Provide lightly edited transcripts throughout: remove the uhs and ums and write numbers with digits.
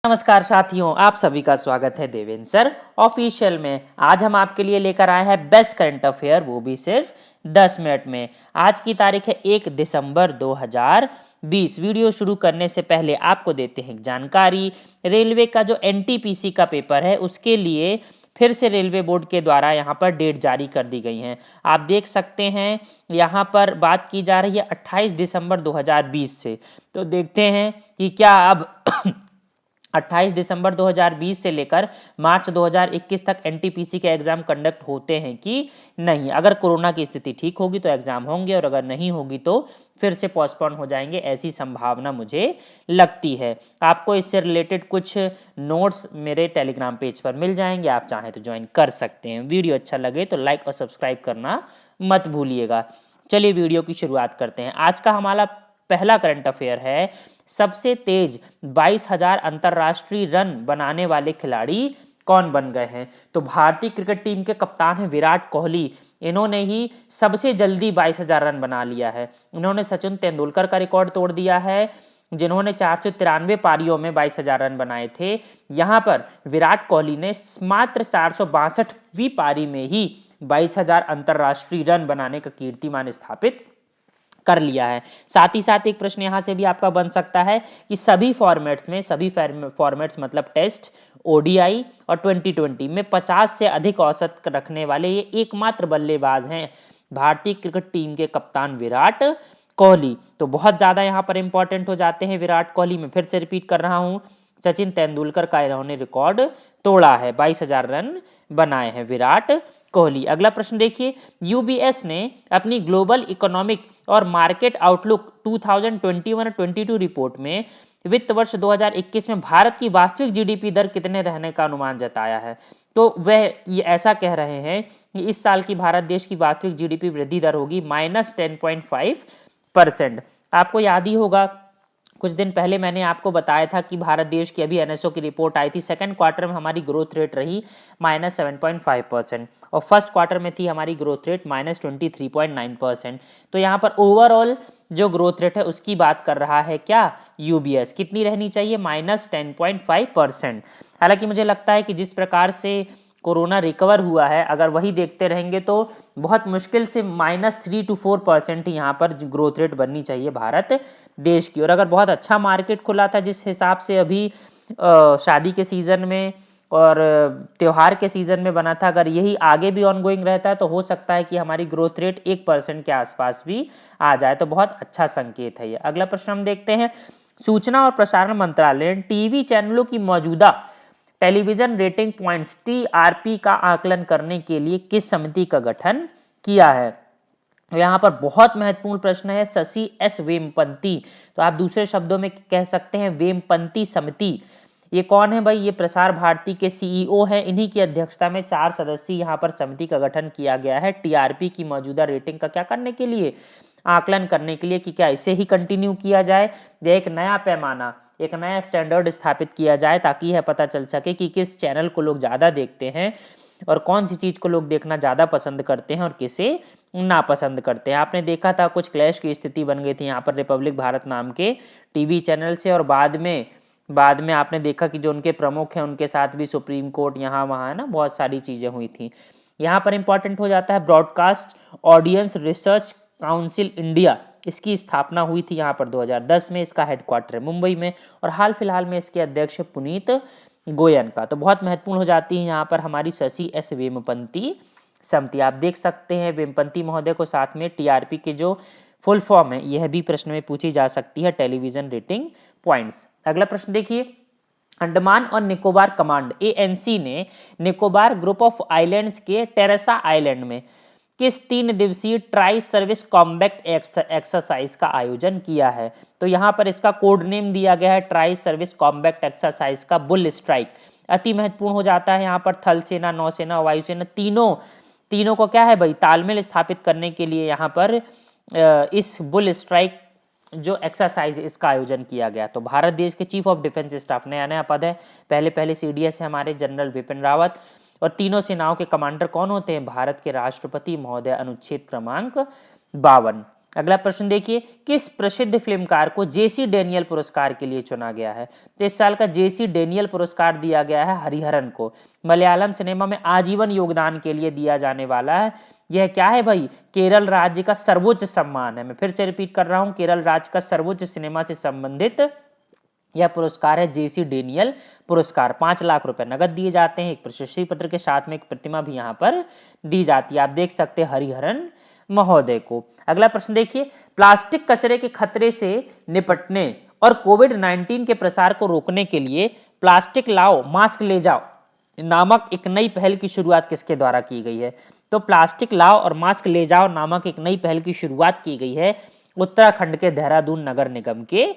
नमस्कार साथियों, आप सभी का स्वागत है देवेंद्र सर ऑफिशियल में। आज हम आपके लिए लेकर आए हैं बेस्ट करंट अफेयर, वो भी सिर्फ 10 मिनट में। आज की तारीख है 1 दिसंबर 2020। वीडियो शुरू करने से पहले आपको देते हैं जानकारी। रेलवे का जो एनटीपीसी का पेपर है उसके लिए फिर से रेलवे बोर्ड के द्वारा यहाँ पर डेट जारी कर दी गई है। आप देख सकते हैं यहाँ पर बात की जा रही है 28 दिसंबर 2020 से। तो देखते हैं कि क्या अब 28 दिसंबर 2020 से लेकर मार्च 2021 तक एनटीपीसी के एग्जाम कंडक्ट होते हैं कि नहीं। अगर कोरोना की स्थिति ठीक होगी तो एग्जाम होंगे और अगर नहीं होगी तो फिर से पोस्टपोन हो जाएंगे, ऐसी संभावना मुझे लगती है। आपको इससे रिलेटेड कुछ नोट्स मेरे टेलीग्राम पेज पर मिल जाएंगे, आप चाहें तो ज्वाइन कर सकते हैं। वीडियो अच्छा लगे तो लाइक और सब्सक्राइब करना मत भूलिएगा। चलिए वीडियो की शुरुआत करते हैं। आज का हमारा पहला करंट अफेयर है, सबसे तेज 22,000 अंतरराष्ट्रीय रन बनाने वाले खिलाड़ी कौन बन गए हैं। तो भारतीय क्रिकेट टीम के कप्तान हैं विराट कोहली। इन्होंने ही सबसे जल्दी 22,000 रन बना लिया है। इन्होंने सचिन तेंदुलकर का रिकॉर्ड तोड़ दिया है, जिन्होंने 493 पारियों में 22,000 रन बनाए थे। यहाँ पर विराट कोहली ने मात्र 462वीं पारी में ही 22,000 अंतरराष्ट्रीय रन बनाने का कीर्तिमान स्थापित कर लिया है। साथ ही साथ एक प्रश्न यहां से भी आपका बन सकता है कि सभी फॉर्मेट्स मतलब टेस्ट, ओडीआई और 2020 में 50 से अधिक औसत रखने वाले ये एकमात्र बल्लेबाज हैं भारतीय क्रिकेट टीम के कप्तान विराट कोहली। तो बहुत ज्यादा यहां पर इंपॉर्टेंट हो जाते हैं विराट कोहली। मैं फिर से रिपीट कर रहा हूं, सचिन तेंदुलकर का इन्होंने रिकॉर्ड तोड़ा है, 22,000 रन बनाए हैं विराट कोहली। अगला प्रश्न देखिए, यूबीएस ने अपनी ग्लोबल इकोनॉमिक और मार्केट आउटलुक 2021-22 रिपोर्ट में वित्त वर्ष 2021 में भारत की वास्तविक जीडीपी दर कितने रहने का अनुमान जताया है। तो वह ये ऐसा कह रहे हैं कि इस साल की भारत देश की वास्तविक जीडीपी वृद्धि दर होगी -10.5%। आपको याद ही होगा कुछ दिन पहले मैंने आपको बताया था कि भारत देश की अभी एनएसओ की रिपोर्ट आई थी। सेकंड क्वार्टर में हमारी ग्रोथ रेट रही -7.5% और फर्स्ट क्वार्टर में थी हमारी ग्रोथ रेट -23.9%। तो यहाँ पर ओवरऑल जो ग्रोथ रेट है उसकी बात कर रहा है क्या यूबीएस, कितनी रहनी चाहिए -10.5%। हालांकि मुझे लगता है कि जिस प्रकार से कोरोना रिकवर हुआ है, अगर वही देखते रहेंगे तो बहुत मुश्किल से -3 to 4% ही यहाँ पर ग्रोथ रेट बननी चाहिए भारत देश की। और अगर बहुत अच्छा मार्केट खुला था जिस हिसाब से अभी शादी के सीजन में और त्योहार के सीजन में बना था, अगर यही आगे भी ऑनगोइंग रहता है तो हो सकता है कि हमारी ग्रोथ रेट 1% के आसपास भी आ जाए, तो बहुत अच्छा संकेत है ये। अगला प्रश्न हम देखते हैं, सूचना और प्रसारण मंत्रालय ने टीवी चैनलों की मौजूदा टेलीविजन रेटिंग पॉइंट्स टीआरपी का आकलन करने के लिए किस समिति का गठन किया है। तो यहाँ पर बहुत महत्वपूर्ण प्रश्न है, शशि एस वेमपंती। तो आप दूसरे शब्दों में कह सकते हैं वेमपंती समिति। ये कौन है भाई, ये प्रसार भारती के सीईओ हैं। इन्हीं की अध्यक्षता में 4 सदस्यीय यहाँ पर समिति का गठन किया गया है टीआरपी की मौजूदा रेटिंग का क्या करने के लिए, आकलन करने के लिए कि क्या इसे ही कंटिन्यू किया जाए या एक नया पैमाना, एक नया स्टैंडर्ड स्थापित किया जाए, ताकि यह पता चल सके कि किस चैनल को लोग ज़्यादा देखते हैं और कौन सी चीज़ को लोग देखना ज़्यादा पसंद करते हैं और किसे नापसंद करते हैं। आपने देखा था कुछ क्लैश की स्थिति बन गई थी यहाँ पर रिपब्लिक भारत नाम के टीवी चैनल से, और बाद में आपने देखा कि जो उनके प्रमुख हैं उनके साथ भी सुप्रीम कोर्ट यहाँ वहाँ है ना, बहुत सारी चीज़ें हुई थी। यहाँ पर इंपॉर्टेंट हो जाता है broadcast audience research council India, इसकी स्थापना हुई थी यहाँ पर 2010 में। इसका हेडक्वार्टर है मुंबई में और हाल फिलहाल में इसके अध्यक्ष पुनीत गोयन का। तो बहुत महत्वपूर्ण हो जाती है यहाँ पर हमारी शशि एस वेमपंती समिति। आप देख सकते हैं वेमपंती महोदय को साथ में टीआरपी के जो फुल फॉर्म है यह भी प्रश्न में पूछी जा सकती है, टेलीविजन रेटिंग पॉइंट्स। अगला प्रश्न देखिए, अंडमान और निकोबार कमांड एएनसी ने निकोबार ग्रुप ऑफ आइलैंड्स के टेरेसा आइलैंड में किस 3 दिवसीय ट्राई सर्विस कॉम्बैट एक्सरसाइज का आयोजन किया है। तो यहाँ पर इसका कोड नेम दिया गया है ट्राई सर्विस कॉम्बैट एक्सरसाइज का बुल स्ट्राइक। अति महत्वपूर्ण हो जाता है यहाँ पर थल सेना, नौसेना, वायुसेना तीनों को क्या है भाई, तालमेल स्थापित करने के लिए यहाँ पर इस बुल स्ट्राइक जो एक्सरसाइज इसका आयोजन किया गया। तो भारत देश के चीफ ऑफ डिफेंस स्टाफ, नया पद है, पहले सीडीएस है हमारे जनरल विपिन रावत। और तीनों सेनाओं के कमांडर कौन होते हैं, भारत के राष्ट्रपति महोदय, अनुच्छेद क्रमांक 52। अगला प्रश्न देखिए, किस प्रसिद्ध फिल्मकार को जेसी डेनियल पुरस्कार के लिए चुना गया है? तो इस साल का जेसी डेनियल पुरस्कार दिया गया है हरिहरन को। मलयालम सिनेमा में आजीवन योगदान के लिए दिया जाने वाला है। यह क्या है भाई? केरल राज्य का सर्वोच्च सम्मान है। मैं फिर से रिपीट कर रहा हूं, केरल राज्य का सर्वोच्च सिनेमा से संबंधित यह पुरस्कार है जेसी डेनियल पुरस्कार। 5 लाख रुपए नगद दिए जाते हैं, एक प्रशस्ति पत्र के साथ में एक प्रतिमा भी यहाँ पर दी जाती है। आप देख सकते हैं हरिहरन महोदय को। अगला प्रश्न देखिए, प्लास्टिक कचरे के खतरे से निपटने और कोविड-19 के प्रसार को रोकने के लिए प्लास्टिक लाओ मास्क ले जाओ नामक एक नई पहल की शुरुआत किसके द्वारा की गई है? तो प्लास्टिक लाओ और मास्क ले जाओ नामक एक नई पहल की शुरुआत की गई है उत्तराखंड के देहरादून नगर निगम के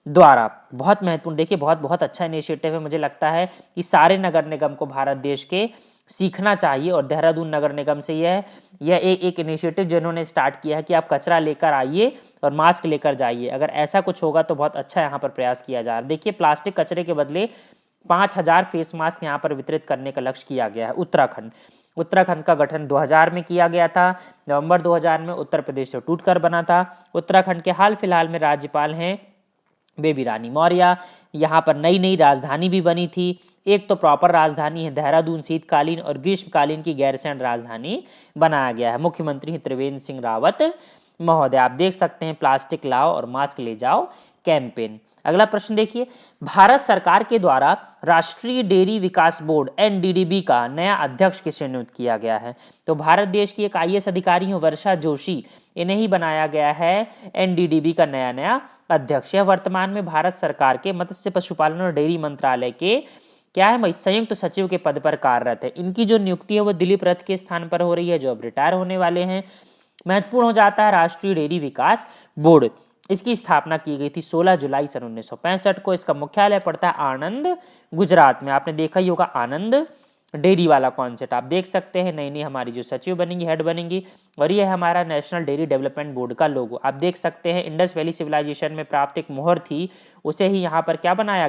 द्वारा। बहुत महत्वपूर्ण, देखिए बहुत बहुत अच्छा इनिशिएटिव है। मुझे लगता है कि सारे नगर निगम को भारत देश के सीखना चाहिए और देहरादून नगर निगम से यह एक इनिशिएटिव जिन्होंने स्टार्ट किया है कि आप कचरा लेकर आइए और मास्क लेकर जाइए। अगर ऐसा कुछ होगा तो बहुत अच्छा यहाँ पर प्रयास किया जा रहा है। देखिए प्लास्टिक कचरे के बदले 5000 फेस मास्क यहाँ पर वितरित करने का लक्ष्य किया गया है। उत्तराखंड का गठन 2000 में किया गया था। नवंबर 2000 में उत्तर प्रदेश से टूटकर बना था। उत्तराखंड के हाल फिलहाल में राज्यपाल हैं बेबी रानी मौर्य। यहाँ पर नई नई राजधानी भी बनी थी। एक तो प्रॉपर राजधानी है देहरादून, शीतकालीन और ग्रीष्मकालीन की गैरसैंण राजधानी बनाया गया है। मुख्यमंत्री त्रिवेंद्र सिंह रावत महोदय। आप देख सकते हैं प्लास्टिक लाओ और मास्क ले जाओ कैंपेन। अगला प्रश्न देखिए, भारत सरकार के द्वारा राष्ट्रीय डेयरी विकास बोर्ड एनडीडीबी का नया अध्यक्ष किसे नियुक्त किया गया है? तो भारत देश की एक आईएएस अधिकारी है वर्षा जोशी, इन्हें ही बनाया गया है एनडीडीबी का नया अध्यक्ष। यह वर्तमान में भारत सरकार के मत्स्य पशुपालन और डेयरी मंत्रालय के क्या है भाई संयुक्त सचिव के पद पर कार्यरत है। इनकी जो नियुक्ति है वो दिलीप रथ के स्थान पर हो रही है जो अब रिटायर होने वाले हैं। महत्वपूर्ण हो जाता है राष्ट्रीय डेयरी विकास बोर्ड। इसकी स्थापना की गई थी 16 जुलाई सन 1965 को। इसका मुख्यालय पड़ता है आनंद, गुजरात में। आपने देखा ही होगा आनंद डेयरी वाला कॉन्सेप्ट। आप देख सकते हैं नई नई हमारी जो सचिव बनेंगी, हेड बनेंगी। और ये है हमारा नेशनल डेयरी डेवलपमेंट बोर्ड का लोगो। आप देख सकते हैं इंडस वैली सिविलाइजेशन में प्राप्त एक मोहर थी, उसे ही यहाँ पर क्या बनाया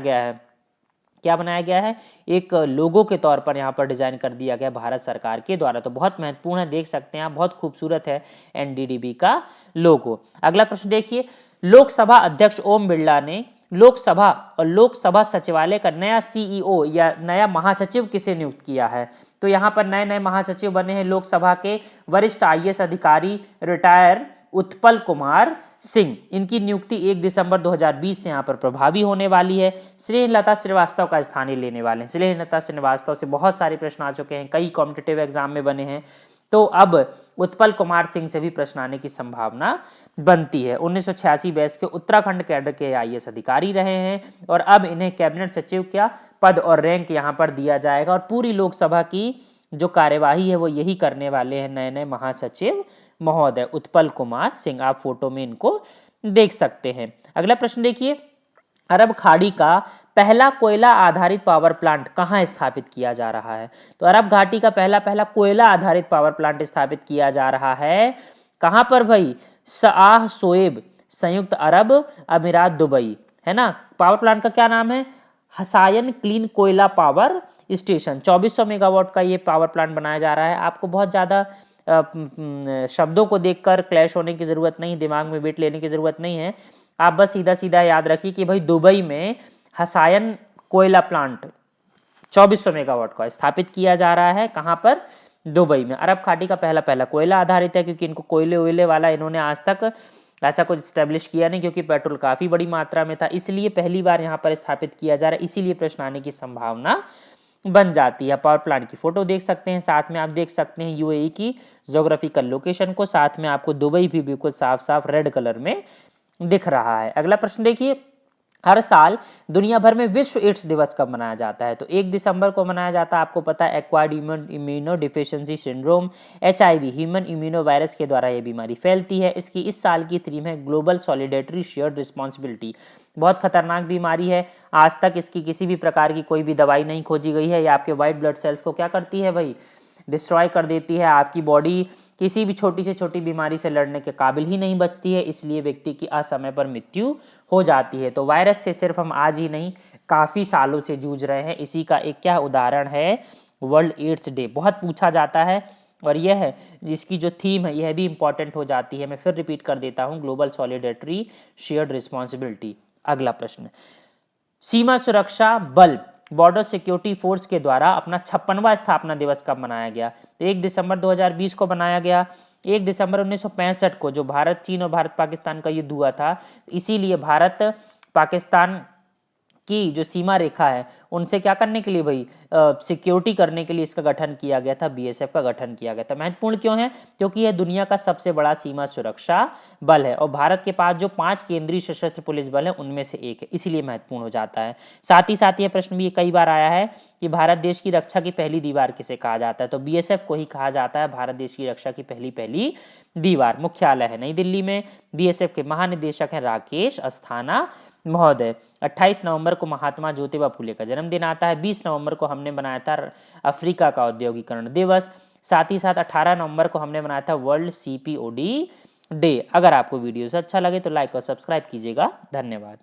गया है, एक लोगो के तौर पर यहाँ पर डिजाइन कर दिया गया भारत सरकार के द्वारा। तो बहुत महत्वपूर्ण है, देख सकते हैं आप, बहुत खूबसूरत है एनडीडीबी का लोगो। अगला प्रश्न देखिए, लोकसभा अध्यक्ष ओम बिरला ने लोकसभा और लोकसभा सचिवालय का नया सीईओ या नया महासचिव किसे नियुक्त किया है? तो यहाँ पर नए महासचिव बने हैं लोकसभा के वरिष्ठ आईएएस अधिकारी रिटायर उत्पल कुमार सिंह। इनकी नियुक्ति 1 दिसंबर 2020 से यहाँ पर प्रभावी होने वाली है। स्नेहलता श्रीवास्तव का स्थान लेने वाले हैं। स्नेहलता श्रीवास्तव से बहुत सारे प्रश्न आ चुके हैं, कई कॉम्पिटिटिव एग्जाम में बने हैं। तो अब उत्पल कुमार सिंह से भी प्रश्न आने की संभावना बनती है। 1986 बैच के उत्तराखंड कैडर के आईएएस अधिकारी रहे हैं और अब इन्हें कैबिनेट सचिव का पद और रैंक यहाँ पर दिया जाएगा और पूरी लोकसभा की जो कार्यवाही है वो यही करने वाले हैं नए महासचिव महोदय उत्पल कुमार सिंह। आप फोटो में इनको देख सकते हैं। अगला प्रश्न देखिए, अरब खाड़ी का पहला कोयला आधारित पावर प्लांट कहाँ स्थापित किया जा रहा है? तो अरब घाटी का पहला कोयला आधारित पावर प्लांट स्थापित किया जा रहा है कहाँ पर भाई? शाह सोएब, संयुक्त अरब अमीरात, दुबई, है ना। पावर प्लांट का क्या नाम है? हसायन क्लीन कोयला पावर स्टेशन। 2400 मेगावाट का ये पावर प्लांट बनाया जा रहा है। आपको बहुत ज्यादा शब्दों को देखकर क्लैश होने की जरूरत नहीं, दिमाग में वेट लेने की जरूरत नहीं है। आप बस सीधा सीधा याद रखिए कि भाई दुबई में हसायन कोयला प्लांट 2400 मेगावाट का स्थापित किया जा रहा है। कहां पर? दुबई में। अरब खाड़ी का पहला कोयला आधारित है क्योंकि इनको कोयले वाला इन्होंने आज तक ऐसा कुछ स्टैब्लिश किया नहीं, क्योंकि पेट्रोल काफी बड़ी मात्रा में था, इसलिए पहली बार यहाँ पर स्थापित किया जा रहा है। इसीलिए प्रश्न आने की संभावना बन जाती है। पावर प्लांट की फोटो देख सकते हैं, साथ में आप देख सकते हैं यूएई की ज्योग्राफिकल लोकेशन को, साथ में आपको दुबई भी बिल्कुल साफ साफ रेड कलर में दिख रहा है। अगला प्रश्न देखिए, हर साल दुनिया भर में विश्व एड्स दिवस कब मनाया जाता है? तो 1 दिसंबर को मनाया जाता है। आपको पता है acquired immuno deficiency syndrome HIV human immuno virus के द्वारा यह बीमारी फैलती है। इसकी इस साल की थीम है ग्लोबल सॉलिडेटरी शेयर्ड रिस्पॉन्सिबिलिटी। बहुत खतरनाक बीमारी है, आज तक इसकी किसी भी प्रकार की कोई भी दवाई नहीं खोजी गई है। ये आपके व्हाइट ब्लड सेल्स को क्या करती है भाई? डिस्ट्रॉय कर देती है। आपकी बॉडी किसी भी छोटी से छोटी बीमारी से लड़ने के काबिल ही नहीं बचती है, इसलिए व्यक्ति की असमय पर मृत्यु हो जाती है। तो वायरस से सिर्फ हम आज ही नहीं काफी सालों से जूझ रहे हैं। इसी का एक क्या उदाहरण है? World AIDS Day. बहुत पूछा जाता है और यह है जिसकी जो थीम है यह भी इंपॉर्टेंट हो जाती है। मैं फिर रिपीट कर देता हूँ, ग्लोबल सॉलिडेरिटी शेयर्ड रिस्पॉन्सिबिलिटी। अगला प्रश्न, सीमा सुरक्षा बल बॉर्डर सिक्योरिटी फोर्स के द्वारा अपना 56वां स्थापना दिवस कब मनाया गया? तो 1 दिसंबर 2020 को बनाया गया। 1 दिसंबर 1965 को जो भारत चीन और भारत पाकिस्तान का युद्ध हुआ था, इसीलिए भारत पाकिस्तान की जो सीमा रेखा है उनसे क्या करने के लिए भाई, सिक्योरिटी करने के लिए इसका गठन किया गया था, बीएसएफ का गठन किया गया था। महत्वपूर्ण क्यों है? क्योंकि यह दुनिया का सबसे बड़ा सीमा सुरक्षा बल है और भारत के पास जो 5 केंद्रीय सशस्त्र पुलिस बल है उनमें से एक है, इसीलिए महत्वपूर्ण हो जाता है। साथ ही यह प्रश्न भी कई बार आया है कि भारत देश की रक्षा की पहली दीवार किसे कहा जाता है? तो बीएसएफ को ही कहा जाता है भारत देश की रक्षा की पहली दीवार। मुख्यालय है नई दिल्ली में। बीएसएफ के महानिदेशक हैं राकेश अस्थाना महोदय। 28 नवंबर को महात्मा ज्योतिबा फुले का जन्मदिन आता है। 20 नवंबर को हमने बनाया था अफ्रीका का औद्योगिकरण दिवस। साथ ही साथ 18 नवंबर को हमने बनाया था वर्ल्ड सीपीओडी डे। अगर आपको वीडियो से अच्छा लगे तो लाइक और सब्सक्राइब कीजिएगा। धन्यवाद।